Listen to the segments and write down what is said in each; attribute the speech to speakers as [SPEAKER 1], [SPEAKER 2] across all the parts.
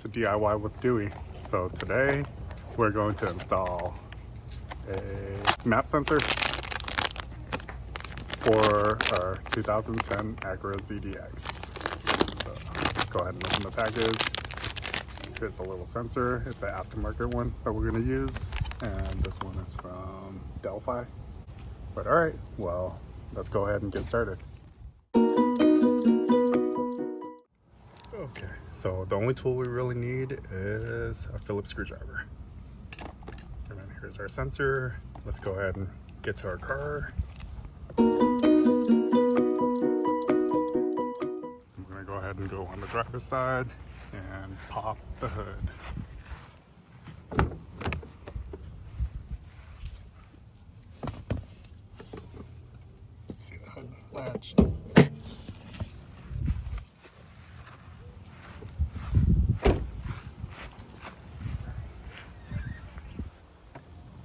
[SPEAKER 1] to DIY with Dewey. So today we're going to install a MAP sensor for our 2010 Acura ZDX. So go ahead and open the package. Here's a little sensor. It's an aftermarket one that we're going to use, and this one is from Delphi. But all right, well, let's go ahead and get started. Okay, so the only tool we really need is a Phillips screwdriver. And then here's our sensor. Let's go ahead and get to our car. I'm gonna go ahead and go on the driver's side and pop the hood. See the hood latch.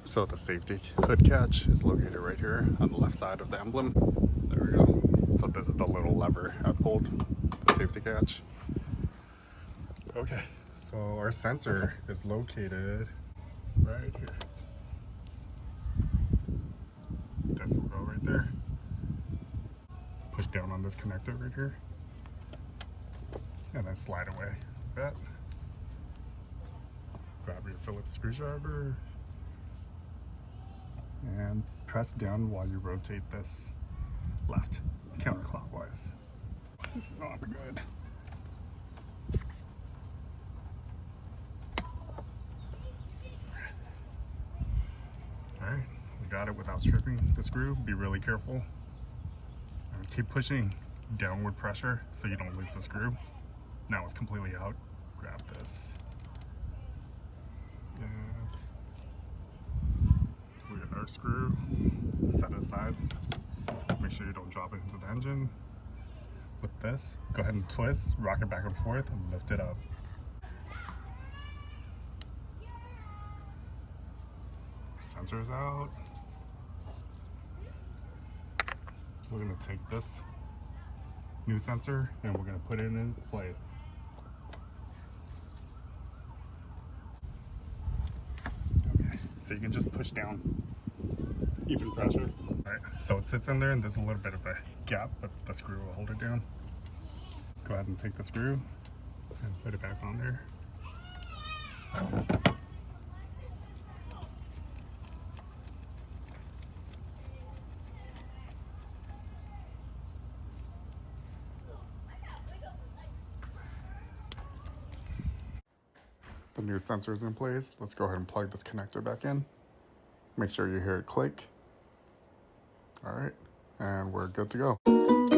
[SPEAKER 1] So the safety hood catch is located right here on the left side of the emblem. There we go. So this is the little lever I pulled, the safety catch. Okay, so our sensor is located right here. This will go right there. Push down on this connector right here. And then slide away like that. Grab your Phillips screwdriver. And press down while you rotate this left, counterclockwise. This is not good. Alright, we got it without stripping the screw. Be really careful. And keep pushing downward pressure so you don't lose the screw. Now it's completely out. Grab this. Our screw, set it aside. Make sure you don't drop it into the engine. With this, go ahead and twist, rock it back and forth, and lift it up. Sensor's out. We're gonna take this new sensor and we're gonna put it in its place. Okay, so you can just push down. Even pressure. Alright, so it sits in there and there's a little bit of a gap, but the screw will hold it down. Go ahead and take the screw and put it back on there. The new sensor is in place. Let's go ahead and plug this connector back in. Make sure you hear it click. All right, and we're good to go.